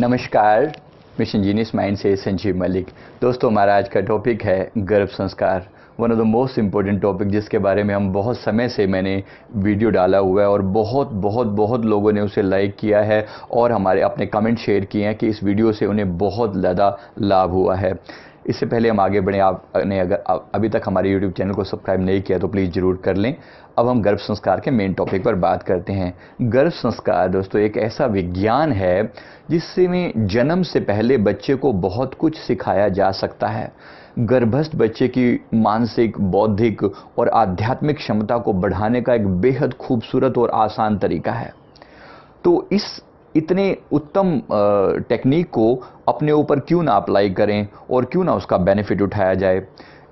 नमस्कार, mission genius mind से संजीव मलिक। दोस्तों, हमारा आज का टॉपिक है गर्भ संस्कार। One of the most important topic, जिसके बारे में हम बहुत समय से मैंने वीडियो डाला हुआ है और बहुत लोगों ने उसे लाइक किया है और हमारे अपने कमेंट शेयर किए हैं कि इस वीडियो से उन्हें बहुत ज़्यादा लाभ हुआ है। इससे पहले हम आगे बढ़ें, आपने अगर अभी तक हमारे यूट्यूब चैनल को सब्सक्राइब नहीं किया तो प्लीज़ ज़रूर कर लें। अब हम गर्भ संस्कार के मेन टॉपिक पर बात करते हैं। गर्भ संस्कार दोस्तों एक ऐसा विज्ञान है जिसमें जन्म से पहले बच्चे को बहुत कुछ सिखाया जा सकता है। गर्भस्थ बच्चे की मानसिक, बौद्धिक और आध्यात्मिक क्षमता को बढ़ाने का एक बेहद खूबसूरत और आसान तरीका है। तो इस इतने उत्तम टेक्निक को अपने ऊपर क्यों ना अप्लाई करें और क्यों ना उसका बेनिफिट उठाया जाए।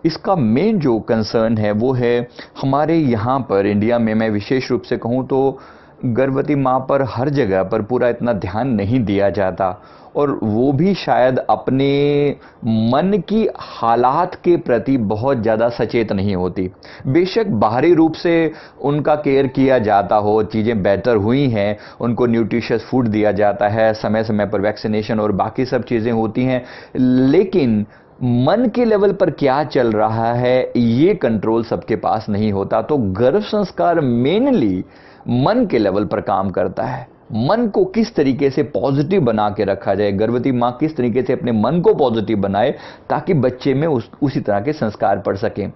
इसका मेन जो कंसर्न है वो है हमारे यहाँ पर इंडिया में, मैं विशेष रूप से कहूँ तो गर्भवती माँ पर हर जगह पर पूरा इतना ध्यान नहीं दिया जाता, और वो भी शायद अपने मन की हालात के प्रति बहुत ज़्यादा सचेत नहीं होती। बेशक बाहरी रूप से उनका केयर किया जाता हो, चीज़ें बेहतर हुई हैं, उनको न्यूट्रिशियस फूड दिया जाता है, समय समय पर वैक्सीनेशन और बाकी सब चीज़ें होती हैं, लेकिन मन के लेवल पर क्या चल रहा है ये कंट्रोल सबके पास नहीं होता। तो गर्भ संस्कार मेनली मन के लेवल पर काम करता है। मन को किस तरीके से पॉजिटिव बना के रखा जाए, गर्भवती माँ किस तरीके से अपने मन को पॉजिटिव बनाए ताकि बच्चे में उसी तरह के संस्कार पड़ सकें।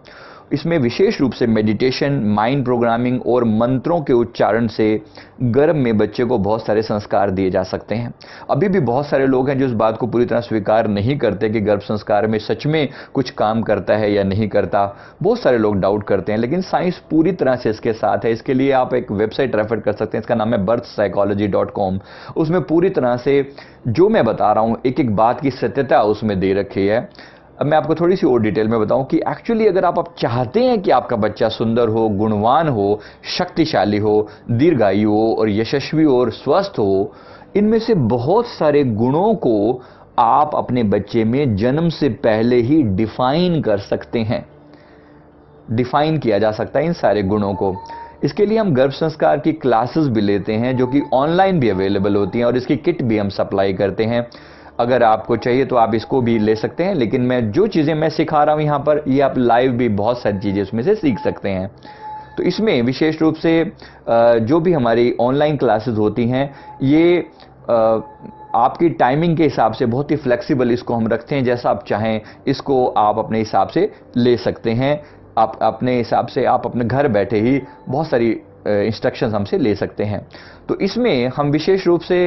इसमें विशेष रूप से मेडिटेशन, माइंड प्रोग्रामिंग और मंत्रों के उच्चारण से गर्भ में बच्चे को बहुत सारे संस्कार दिए जा सकते हैं। अभी भी बहुत सारे लोग हैं जो इस बात को पूरी तरह स्वीकार नहीं करते कि गर्भ संस्कार में सच में कुछ काम करता है या नहीं करता। बहुत सारे लोग डाउट करते हैं, लेकिन साइंस पूरी तरह से इसके साथ है। इसके लिए आप एक वेबसाइट रेफर कर सकते हैं, इसका नाम है birthpsychology.com। उसमें पूरी तरह से जो मैं बता रहा हूँ एक एक बात की सत्यता उसमें दे रखी है। अब मैं आपको थोड़ी सी और डिटेल में बताऊं कि एक्चुअली अगर आप चाहते हैं कि आपका बच्चा सुंदर हो, गुणवान हो, शक्तिशाली हो, दीर्घायु हो और यशस्वी और स्वस्थ हो, इनमें से बहुत सारे गुणों को आप अपने बच्चे में जन्म से पहले ही डिफाइन कर सकते हैं। डिफाइन किया जा सकता है इन सारे गुणों को। इसके लिए हम गर्भ संस्कार की क्लासेस भी लेते हैं जो कि ऑनलाइन भी अवेलेबल होती हैं, और इसकी किट भी हम सप्लाई करते हैं। अगर आपको चाहिए तो आप इसको भी ले सकते हैं, लेकिन मैं जो चीज़ें मैं सिखा रहा हूँ यहाँ पर, ये आप लाइव भी बहुत सारी चीज़ें उसमें से सीख सकते हैं। तो इसमें विशेष रूप से जो भी हमारी ऑनलाइन क्लासेस होती हैं, ये आपकी टाइमिंग के हिसाब से बहुत ही फ्लेक्सिबल इसको हम रखते हैं। जैसा आप चाहें इसको आप अपने हिसाब से ले सकते हैं। आप अपने हिसाब से आप अपने घर बैठे ही बहुत सारी इंस्ट्रक्शंस हमसे ले सकते हैं। तो इसमें हम विशेष रूप से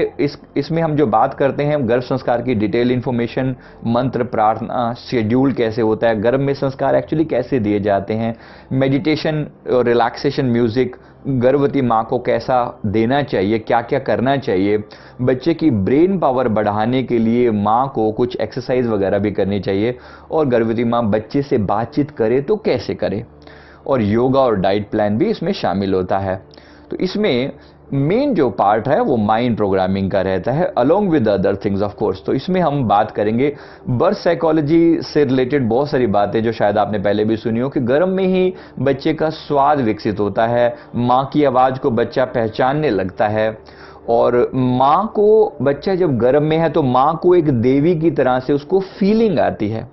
इसमें हम जो बात करते हैं गर्भ संस्कार की डिटेल इन्फॉर्मेशन, मंत्र, प्रार्थना, शेड्यूल कैसे होता है, गर्भ में संस्कार एक्चुअली कैसे दिए जाते हैं, मेडिटेशन और रिलैक्सेशन म्यूजिक, गर्भवती माँ को कैसा देना चाहिए, क्या क्या करना चाहिए, बच्चे की ब्रेन पावर बढ़ाने के लिए माँ को कुछ एक्सरसाइज वगैरह भी करनी चाहिए, और गर्भवती माँ बच्चे से बातचीत करे तो कैसे करे, और योगा और डाइट प्लान भी इसमें शामिल होता है। तो इसमें मेन जो पार्ट है वो माइंड प्रोग्रामिंग का रहता है, along with other things of course. तो इसमें हम बात करेंगे बर्थ साइकोलॉजी से रिलेटेड बहुत सारी बातें जो शायद आपने पहले भी सुनी हो, कि गर्भ में ही बच्चे का स्वाद विकसित होता है, माँ की आवाज़ को बच्चा पहचानने लगता है, और माँ को बच्चा जब गर्भ में है तो माँ को एक देवी की तरह से उसको फीलिंग आती है।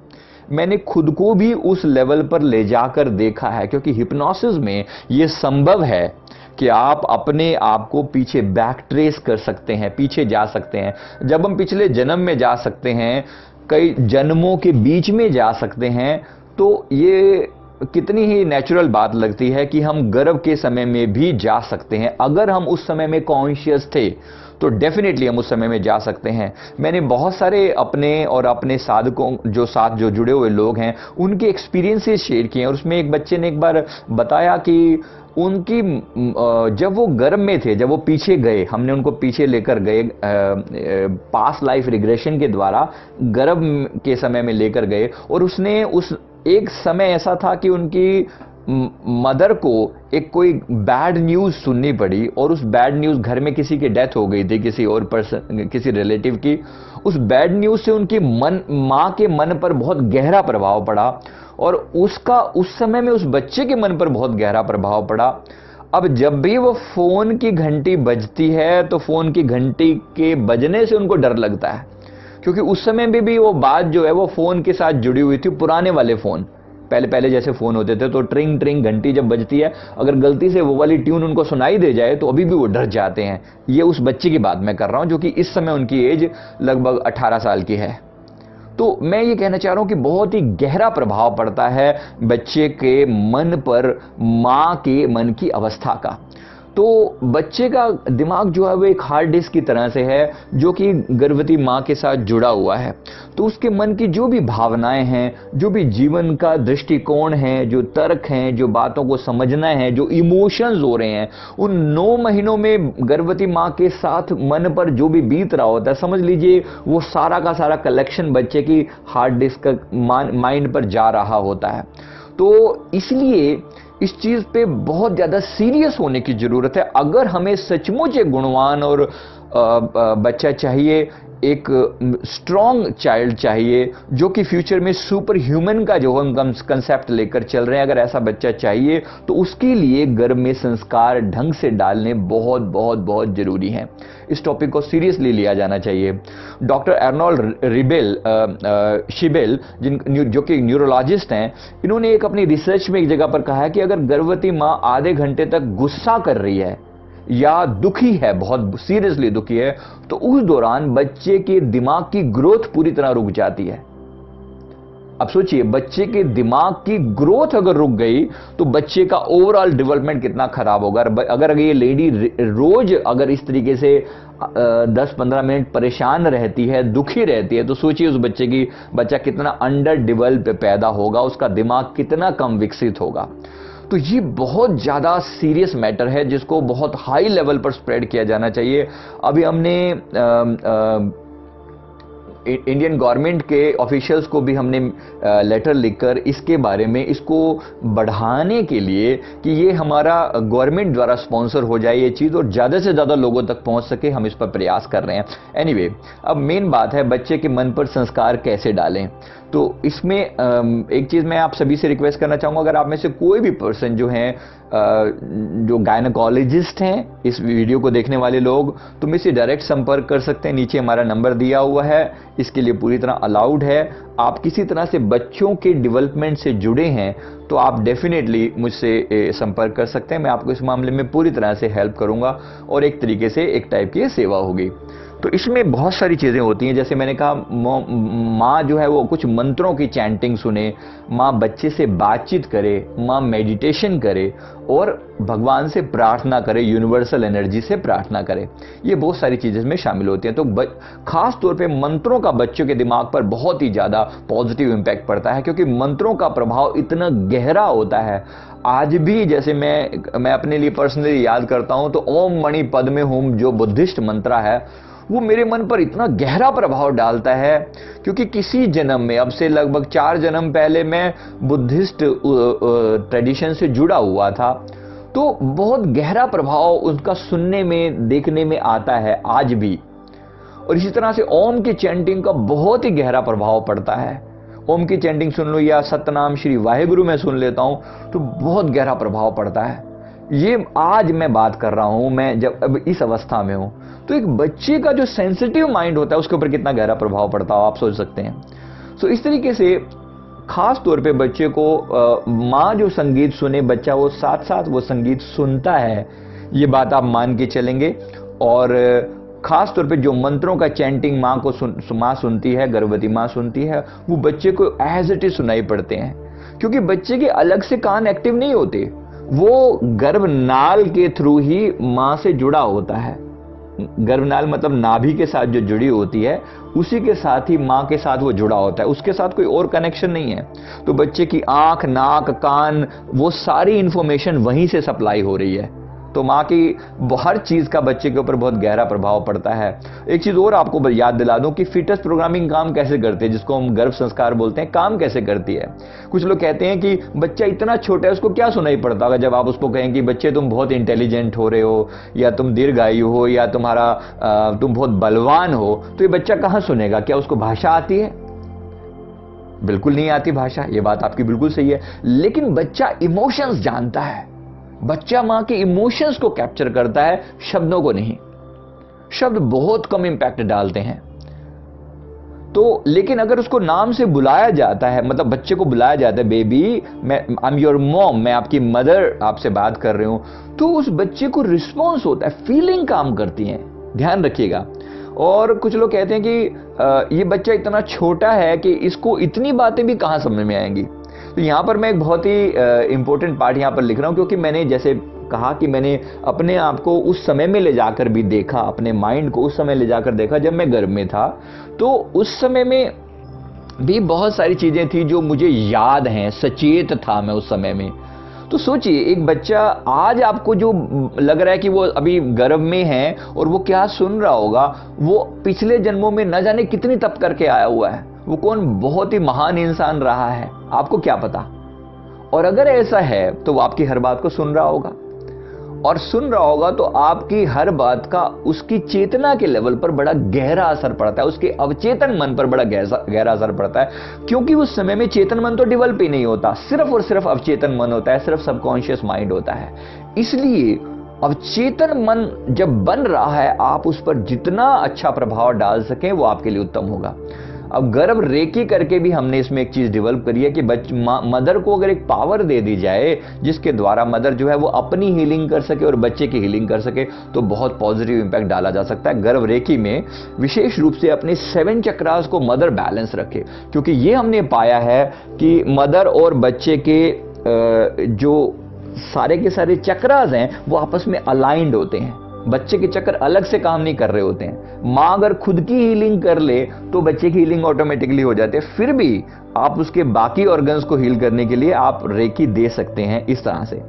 मैंने खुद को भी उस लेवल पर ले जाकर देखा है, क्योंकि हिप्नोसिस में ये संभव है कि आप अपने आप को पीछे बैक ट्रेस कर सकते हैं, पीछे जा सकते हैं। जब हम पिछले जन्म में जा सकते हैं, कई जन्मों के बीच में जा सकते हैं, तो ये कितनी ही नेचुरल बात लगती है कि हम गर्भ के समय में भी जा सकते हैं। अगर हम उस समय में कॉन्शियस थे तो डेफिनेटली हम उस समय में जा सकते हैं। मैंने बहुत सारे अपने और अपने साधकों जो साथ जो जुड़े हुए लोग हैं उनके एक्सपीरियंसेस शेयर किए, और उसमें एक बच्चे ने एक बार बताया कि उनकी जब वो गर्भ में थे, जब वो पीछे गए, हमने उनको पीछे लेकर गए पास्ट लाइफ रिग्रेशन के द्वारा गर्भ के समय में लेकर गए, और उसने उस एक समय ऐसा था कि उनकी मदर को एक कोई बैड न्यूज़ सुननी पड़ी, और उस बैड न्यूज़, घर में किसी की डेथ हो गई थी, किसी और पर्सन, किसी रिलेटिव की। उस बैड न्यूज़ से उनकी माँ के मन पर बहुत गहरा प्रभाव पड़ा, और उसका उस समय में उस बच्चे के मन पर बहुत गहरा प्रभाव पड़ा। अब जब भी वो फोन की घंटी बजती है तो फोन की घंटी के बजने से उनको डर लगता है, क्योंकि उस समय भी वो बात जो है वो फोन के साथ जुड़ी हुई थी। पुराने वाले फोन, पहले पहले जैसे फोन होते थे तो ट्रिंग ट्रिंग घंटी जब बजती है, अगर गलती से वो वाली ट्यून उनको सुनाई दे जाए तो अभी भी वो डर जाते हैं। ये उस बच्चे की बात मैं कर रहा हूं जो कि इस समय उनकी एज लगभग 18 साल की है। तो मैं ये कहना चाह रहा हूं कि बहुत ही गहरा प्रभाव पड़ता है बच्चे के मन पर मां के मन की अवस्था का। तो बच्चे का दिमाग जो है वो एक हार्ड डिस्क की तरह से है जो कि गर्भवती मां के साथ जुड़ा हुआ है। तो उसके मन की जो भी भावनाएं हैं, जो भी जीवन का दृष्टिकोण है, जो तर्क हैं, जो बातों को समझना है, जो इमोशंस हो रहे हैं, उन 9 महीनों में गर्भवती मां के साथ मन पर जो भी बीत रहा होता है, समझ लीजिए वो सारा का सारा कलेक्शन बच्चे की हार्ड डिस्क माइंड पर जा रहा होता है। तो इसलिए इस चीज पे बहुत ज्यादा सीरियस होने की जरूरत है। अगर हमें सचमुच एक गुणवान और बच्चा चाहिए, एक स्ट्रॉन्ग चाइल्ड चाहिए जो कि फ्यूचर में सुपर ह्यूमन का जो हम कंसेप्ट लेकर चल रहे हैं, अगर ऐसा बच्चा चाहिए तो उसके लिए गर्भ में संस्कार ढंग से डालने बहुत बहुत बहुत जरूरी हैं। इस टॉपिक को सीरियसली लिया जाना चाहिए। डॉक्टर अर्नोल्ड शिबेल जो कि न्यूरोलॉजिस्ट हैं, इन्होंने एक अपनी रिसर्च में एक जगह पर कहा है कि अगर गर्भवती मां आधे घंटे तक गुस्सा कर रही है या दुखी है, बहुत सीरियसली दुखी है, तो उस दौरान बच्चे के दिमाग की ग्रोथ पूरी तरह रुक जाती है। अब सोचिए, बच्चे के दिमाग की ग्रोथ अगर रुक गई तो बच्चे का ओवरऑल डेवलपमेंट कितना खराब होगा। अगर ये लेडी रोज अगर इस तरीके से 10-15 मिनट परेशान रहती है, दुखी रहती है, तो सोचिए उस बच्चा कितना अंडर डेवलप पैदा होगा, उसका दिमाग कितना कम विकसित होगा। तो ये बहुत ज़्यादा सीरियस मैटर है जिसको बहुत हाई लेवल पर स्प्रेड किया जाना चाहिए। अभी हमने इंडियन गवर्नमेंट के ऑफिशियल्स को भी हमने लेटर लिखकर इसके बारे में, इसको बढ़ाने के लिए कि ये हमारा गवर्नमेंट द्वारा स्पॉन्सर हो जाए ये चीज़ और ज़्यादा से ज़्यादा लोगों तक पहुंच सके, हम इस पर प्रयास कर रहे हैं। एनीवे, अब मेन बात है बच्चे के मन पर संस्कार कैसे डालें। तो इसमें एक चीज़ मैं आप सभी से रिक्वेस्ट करना चाहूँगा, अगर आप में से कोई भी पर्सन जो हैं जो गायनेकोलॉजिस्ट हैं, इस वीडियो को देखने वाले लोग, तो मुझसे डायरेक्ट संपर्क कर सकते हैं। नीचे हमारा नंबर दिया हुआ है, इसके लिए पूरी तरह अलाउड है। आप किसी तरह से बच्चों के डेवलपमेंट से जुड़े हैं तो आप डेफिनेटली मुझसे संपर्क कर सकते हैं। मैं आपको इस मामले में पूरी तरह से हेल्प करूंगा और एक तरीके से एक टाइप की सेवा होगी। तो इसमें बहुत सारी चीज़ें होती हैं, जैसे मैंने कहा माँ जो है वो कुछ मंत्रों की चैंटिंग सुने, माँ बच्चे से बातचीत करे, माँ मेडिटेशन करे और भगवान से प्रार्थना करे, यूनिवर्सल एनर्जी से प्रार्थना करे। ये बहुत सारी चीज़ें इसमें शामिल होती हैं। तो खास तौर पे मंत्रों का बच्चों के दिमाग पर बहुत ही ज़्यादा पॉजिटिव इम्पैक्ट पड़ता है, क्योंकि मंत्रों का प्रभाव इतना गहरा होता है। आज भी जैसे मैं अपने लिए पर्सनली याद करता हूँ तो ओम मणि पद्मे हूम जो बुद्धिस्ट मंत्र है वो मेरे मन पर इतना गहरा प्रभाव डालता है, क्योंकि किसी जन्म में, अब से लगभग 4 जन्म पहले मैं बुद्धिस्ट ट्रेडिशन से जुड़ा हुआ था, तो बहुत गहरा प्रभाव उसका सुनने में, देखने में आता है आज भी। और इसी तरह से ओम की चैंटिंग का बहुत ही गहरा प्रभाव पड़ता है। ओम की चैंटिंग सुन लो या सतनाम श्री वाहेगुरु में सुन लेता हूं तो बहुत गहरा प्रभाव पड़ता है। ये आज मैं बात कर रहा हूं, मैं जब अब इस अवस्था में हूं, तो एक बच्चे का जो सेंसिटिव माइंड होता है उसके ऊपर कितना गहरा प्रभाव पड़ता हो आप सोच सकते हैं। सो इस तरीके से खास तौर पे बच्चे को माँ जो संगीत सुने, बच्चा वो साथ साथ वो संगीत सुनता है, ये बात आप मान के चलेंगे। और खास तौर पे जो मंत्रों का चैंटिंग माँ सुनती है, गर्भवती माँ सुनती है, वो बच्चे को एज इट इज सुनाई पड़ते हैं, क्योंकि बच्चे के अलग से कान एक्टिव नहीं होते, वो गर्भनाल के थ्रू ही माँ से जुड़ा होता है। गर्भनाल मतलब नाभि के साथ जो जुड़ी होती है, उसी के साथ ही माँ के साथ वो जुड़ा होता है, उसके साथ कोई और कनेक्शन नहीं है। तो बच्चे की आंख, नाक, कान, वो सारी इंफॉर्मेशन वहीं से सप्लाई हो रही है। तो माँ की हर चीज़ का बच्चे के ऊपर बहुत गहरा प्रभाव पड़ता है। एक चीज़ और आपको याद दिला दूं कि फिटस प्रोग्रामिंग काम कैसे करती है, जिसको हम गर्भ संस्कार बोलते हैं, काम कैसे करती है। कुछ लोग कहते हैं कि बच्चा इतना छोटा है उसको क्या सुनाई पड़ता होगा जब आप उसको कहें कि बच्चे तुम बहुत इंटेलिजेंट हो रहे हो, या तुम दीर्घायु हो, या तुम बहुत बलवान हो, तो ये बच्चा कहाँ सुनेगा? क्या उसको भाषा आती है? बिल्कुल नहीं आती भाषा, ये बात आपकी बिल्कुल सही है। लेकिन बच्चा इमोशंस जानता है, बच्चा मां के इमोशंस को कैप्चर करता है, शब्दों को नहीं। शब्द बहुत कम इंपैक्ट डालते हैं। तो लेकिन अगर उसको नाम से बुलाया जाता है, मतलब बच्चे को बुलाया जाता है, बेबी मैं आई एम योर मॉम, मैं आपकी मदर आपसे बात कर रही हूं, तो उस बच्चे को रिस्पॉन्स होता है, फीलिंग काम करती है। ध्यान रखिएगा। और कुछ लोग कहते हैं कि ये बच्चा इतना छोटा है कि इसको इतनी बातें भी कहां समझ में आएंगी। तो यहां पर मैं एक बहुत ही इंपॉर्टेंट पार्ट यहां पर लिख रहा हूं, क्योंकि मैंने जैसे कहा कि मैंने अपने आप को उस समय में ले जाकर भी देखा, अपने माइंड को उस समय ले जाकर देखा जब मैं गर्भ में था। तो उस समय में भी बहुत सारी चीजें थी जो मुझे याद हैं, सचेत था मैं उस समय में। तो सोचिए, एक बच्चा आज आपको जो लग रहा है कि वो अभी गर्भ में है और वो क्या सुन रहा होगा, वो पिछले जन्मों में न जाने कितनी तप करके आया हुआ है, वो कौन बहुत ही महान इंसान रहा है, आपको क्या पता। और अगर ऐसा है तो वो आपकी हर बात को सुन रहा होगा, और सुन रहा होगा तो आपकी हर बात का उसकी चेतना के लेवल पर बड़ा गहरा असर पड़ता है, उसके अवचेतन मन पर बड़ा गहरा असर पड़ता है। क्योंकि उस समय में चेतन मन तो डेवलप ही नहीं होता, सिर्फ और सिर्फ अवचेतन मन होता है, सिर्फ सबकॉन्शियस माइंड होता है। इसलिए अवचेतन मन जब बन रहा है, आप उस पर जितना अच्छा प्रभाव डाल सकें वो आपके लिए उत्तम होगा। अब गर्भ रेकी करके भी हमने इसमें एक चीज डेवलप करी है कि मदर को अगर एक पावर दे दी जाए जिसके द्वारा मदर जो है वो अपनी हीलिंग कर सके और बच्चे की हीलिंग कर सके, तो बहुत पॉजिटिव इंपैक्ट डाला जा सकता है। गर्भ रेकी में विशेष रूप से अपने 7 चक्रास को मदर बैलेंस रखे, क्योंकि ये हमने पाया है कि मदर और बच्चे के जो सारे के सारे चक्रास हैं वो आपस में अलाइंड होते हैं। बच्चे के चक्र अलग से काम नहीं कर रहे होते हैं। मां अगर खुद की हीलिंग कर ले तो बच्चे की हीलिंग ऑटोमेटिकली हो जाती है। फिर भी आप उसके बाकी ऑर्गन्स को हील करने के लिए आप रेकी दे सकते हैं इस तरह से।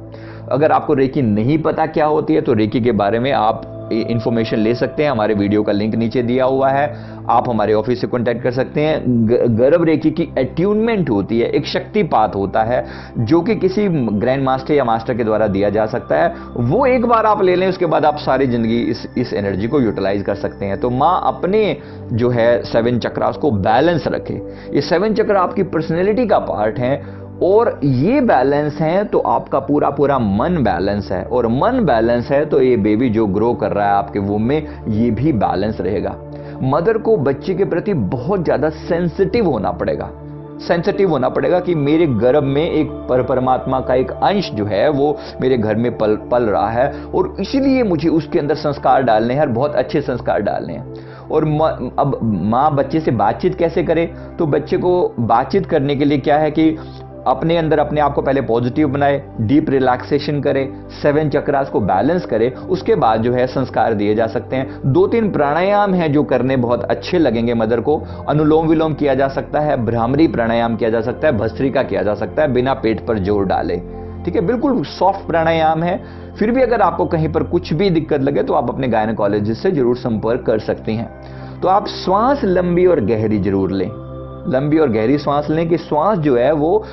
अगर आपको रेकी नहीं पता क्या होती है तो रेकी के बारे में आप इंफॉर्मेशन ले सकते हैं, हमारे वीडियो का लिंक नीचे दिया हुआ है, आप हमारे ऑफिस से कांटेक्ट कर सकते हैं। गर्भ रेकी की अट्यूनमेंट होती है, एक शक्तिपात होता है जो कि किसी ग्रैंड मास्टर या मास्टर के द्वारा दिया जा सकता है। वो एक बार आप ले लें, उसके बाद आप सारी जिंदगी इस एनर्जी को यूटिलाइज कर सकते हैं। तो माँ अपने जो है 7 चक्रास को बैलेंस रखे। ये 7 चक्र आपकी पर्सनैलिटी का पार्ट है, और ये बैलेंस है तो आपका पूरा पूरा मन बैलेंस है, और मन बैलेंस है तो ये बेबी जो ग्रो कर रहा है आपके वूम में ये भी बैलेंस रहेगा। मदर को बच्चे के प्रति बहुत ज्यादा सेंसिटिव होना पड़ेगा, सेंसिटिव होना पड़ेगा कि मेरे गर्भ में एक परमात्मा का एक अंश जो है वो मेरे घर में पल रहा है, और इसीलिए मुझे उसके अंदर संस्कार डालने हैं, और बहुत अच्छे संस्कार डालने हैं। और अब माँ बच्चे से बातचीत कैसे करे, तो बच्चे को बातचीत करने के लिए क्या है कि अपने अंदर अपने आप को पहले पॉजिटिव बनाए, डीप रिलैक्सेशन करे, 7 चक्रास को बैलेंस करे, उसके बाद जो है संस्कार दिए जा सकते हैं। 2-3 प्राणायाम हैं जो करने बहुत अच्छे लगेंगे मदर को। अनुलोम विलोम किया जा सकता है, भ्रामरी प्राणायाम किया जा सकता है, भस्त्रिका किया जा सकता है बिना पेट पर जोर डाले। ठीक है, बिल्कुल सॉफ्ट प्राणायाम है। फिर भी अगर आपको कहीं पर कुछ भी दिक्कत लगे तो आप अपने गायनेकोलॉजिस्ट से जरूर संपर्क कर सकते हैं। तो आप श्वास लंबी और गहरी जरूर लें, लंबी और गहरी श्वास लें कि श्वास जो है वो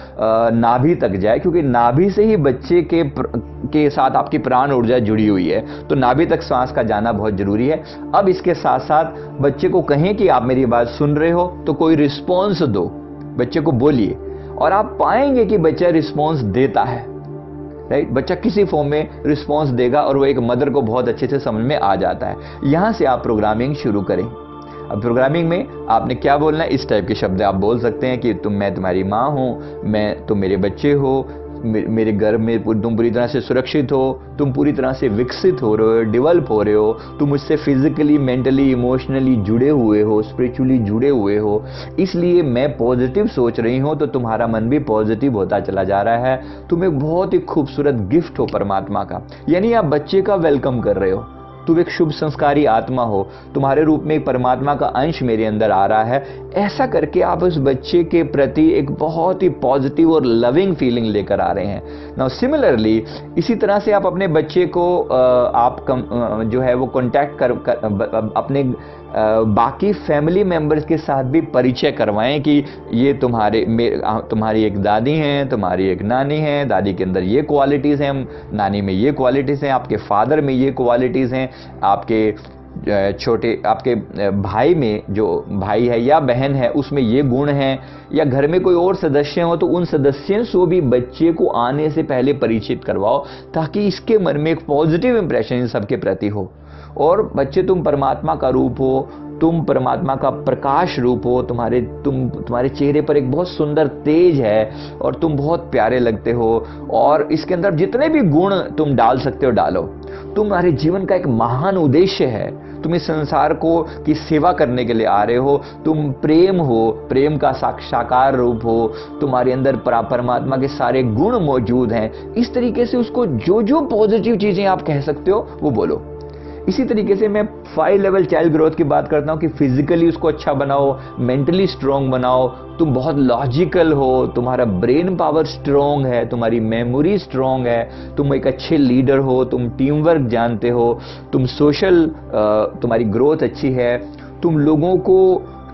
नाभि तक जाए, क्योंकि नाभि से ही बच्चे के साथ आपकी प्राण ऊर्जा जुड़ी हुई है, तो नाभि तक श्वास का जाना बहुत जरूरी है। अब इसके साथ साथ बच्चे को कहें कि आप मेरी बात सुन रहे हो, तो कोई रिस्पॉन्स दो, बच्चे को बोलिए, और आप पाएंगे कि बच्चा रिस्पॉन्स देता है। राइट, बच्चा किसी फॉर्म में रिस्पॉन्स देगा और वो एक मदर को बहुत अच्छे से समझ में आ जाता है। यहां से आप प्रोग्रामिंग शुरू करें। अब प्रोग्रामिंग में आपने क्या बोलना है, इस टाइप के शब्द आप बोल सकते हैं कि मैं तुम्हारी माँ हूँ, तुम मेरे बच्चे हो, मेरे घर में तुम पूरी तरह से सुरक्षित हो, तुम पूरी तरह से विकसित हो रहे हो, डेवलप हो रहे हो, तुम मुझसे फिजिकली, मेंटली, इमोशनली जुड़े हुए हो, स्पिरिचुअली जुड़े हुए हो, इसलिए मैं पॉजिटिव सोच रही हूँ तो तुम्हारा मन भी पॉजिटिव होता चला जा रहा है। तुम एक बहुत ही खूबसूरत गिफ्ट हो परमात्मा का, यानी आप बच्चे का वेलकम कर रहे हो। तुम एक शुभ संस्कारी आत्मा हो, तुम्हारे रूप में एक परमात्मा का अंश मेरे अंदर आ रहा है। ऐसा करके आप उस बच्चे के प्रति एक बहुत ही पॉजिटिव और लविंग फीलिंग लेकर आ रहे हैं। नाउ सिमिलरली इसी तरह से आप अपने बच्चे को जो है वो कांटेक्ट अपने बाकी फैमिली मेंबर्स के साथ भी परिचय करवाएं कि ये तुम्हारी एक दादी हैं, तुम्हारी एक नानी है, दादी के अंदर ये क्वालिटीज़ हैं, नानी में ये क्वालिटीज़ हैं, आपके फादर में ये क्वालिटीज़ हैं, आपके छोटे आपके भाई में जो भाई है या बहन है उसमें ये गुण हैं, या घर में कोई और सदस्य हो तो उन सदस्यों से भी बच्चे को आने से पहले परिचित करवाओ, ताकि इसके मन में एक पॉजिटिव इंप्रेशन इन सबके प्रति हो। और बच्चे, तुम परमात्मा का रूप हो, तुम परमात्मा का प्रकाश रूप हो, तुम्हारे चेहरे पर एक बहुत सुंदर तेज है और तुम बहुत प्यारे लगते हो, और इसके अंदर जितने भी गुण तुम डाल सकते हो डालो। तुम्हारे जीवन का एक महान उद्देश्य है, तुम इस संसार को की सेवा करने के लिए आ रहे हो, तुम प्रेम हो, प्रेम का साकार रूप हो, तुम्हारे अंदर परमात्मा के सारे गुण मौजूद हैं। इस तरीके से उसको जो जो पॉजिटिव चीजें आप कह सकते हो वो बोलो। इसी तरीके से मैं 5 लेवल चाइल्ड ग्रोथ की बात करता हूं कि फिजिकली उसको अच्छा बनाओ, मेंटली स्ट्रांग बनाओ, तुम बहुत लॉजिकल हो, तुम्हारा ब्रेन पावर स्ट्रांग है, तुम्हारी मेमोरी स्ट्रांग है, तुम एक अच्छे लीडर हो, तुम टीम वर्क जानते हो, तुम सोशल, तुम्हारी ग्रोथ अच्छी है, तुम लोगों को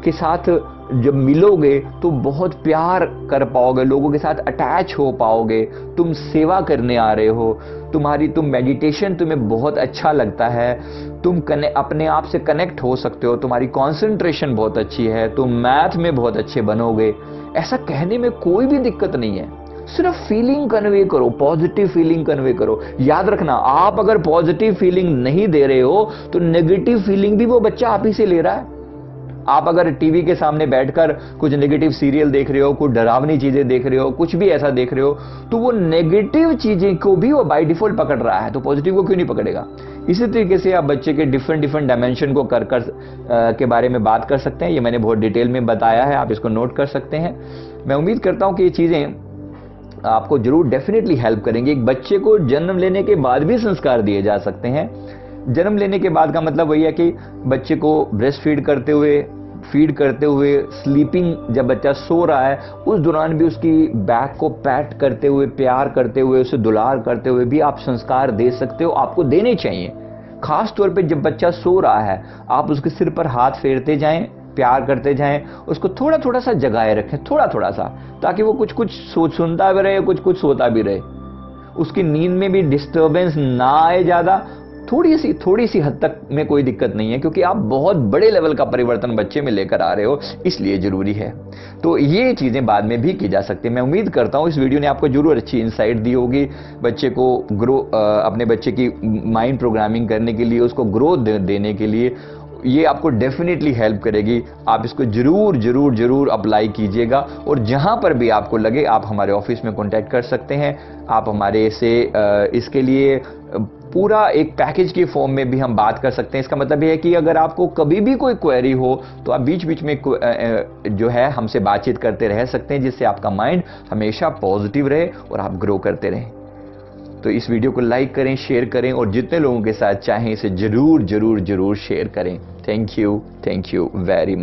के साथ जब मिलोगे तो बहुत प्यार कर पाओगे, लोगों के साथ अटैच हो पाओगे, तुम सेवा करने आ रहे हो, तुम मेडिटेशन तुम्हें बहुत अच्छा लगता है, तुम अपने आप से कनेक्ट हो सकते हो, तुम्हारी कंसंट्रेशन बहुत अच्छी है, तुम मैथ में बहुत अच्छे बनोगे। ऐसा कहने में कोई भी दिक्कत नहीं है, सिर्फ फीलिंग कन्वे करो, पॉजिटिव फीलिंग कन्वे करो। याद रखना, आप अगर पॉजिटिव फीलिंग नहीं दे रहे हो तो नेगेटिव फीलिंग भी वो बच्चा आप ही से ले रहा है। आप अगर टीवी के सामने बैठकर कुछ नेगेटिव सीरियल देख रहे हो, कुछ डरावनी चीजें देख रहे हो, कुछ भी ऐसा देख रहे हो, तो वो नेगेटिव चीजें को भी वो बाय डिफॉल्ट पकड़ रहा है, तो पॉजिटिव को क्यों नहीं पकड़ेगा। इसी तरीके से आप बच्चे के डिफरेंट डायमेंशन को कर के बारे में बात कर सकते हैं। ये मैंने बहुत डिटेल में बताया है, आप इसको नोट कर सकते हैं। मैं उम्मीद करता हूं कि ये चीजें आपको जरूर डेफिनेटली हेल्प करेंगी। एक बच्चे को जन्म लेने के बाद भी संस्कार दिए जा सकते हैं। जन्म लेने के बाद का मतलब वही है कि बच्चे को ब्रेस्ट फीड करते हुए, स्लीपिंग, जब बच्चा सो रहा है उस दौरान भी उसकी बैक को पैट करते हुए, प्यार करते हुए, उसे दुलार करते हुए भी आप संस्कार दे सकते हो, आपको देने चाहिए। खास तौर पे जब बच्चा सो रहा है, आप उसके सिर पर हाथ फेरते जाएं, प्यार करते जाएं, उसको थोड़ा थोड़ा सा जगाए रखें, थोड़ा थोड़ा सा, ताकि वो कुछ कुछ सुनता भी रहे, कुछ कुछ सोता भी रहे। उसकी नींद में भी डिस्टर्बेंस ना आए ज्यादा, थोड़ी सी हद तक में कोई दिक्कत नहीं है, क्योंकि आप बहुत बड़े लेवल का परिवर्तन बच्चे में लेकर आ रहे हो, इसलिए जरूरी है। तो ये चीजें बाद में भी की जा सकती है। मैं उम्मीद करता हूं इस वीडियो ने आपको जरूर अच्छी इंसाइट दी होगी, बच्चे को अपने बच्चे की माइंड प्रोग्रामिंग करने के लिए, उसको ग्रोथ देने के लिए ये आपको डेफिनेटली हेल्प करेगी। आप इसको जरूर अप्लाई कीजिएगा, और जहां पर भी आपको लगे आप हमारे ऑफिस में कांटेक्ट कर सकते हैं। आप हमारे से इसके लिए पूरा एक पैकेज के फॉर्म में भी हम बात कर सकते हैं। इसका मतलब ये है कि अगर आपको कभी भी कोई क्वेरी हो तो आप बीच बीच में जो है हमसे बातचीत करते रह सकते हैं, जिससे आपका माइंड हमेशा पॉजिटिव रहे और आप ग्रो करते रहें। तो इस वीडियो को लाइक करें, शेयर करें, और जितने लोगों के साथ चाहें इसे जरूर शेयर करें। Thank you very much.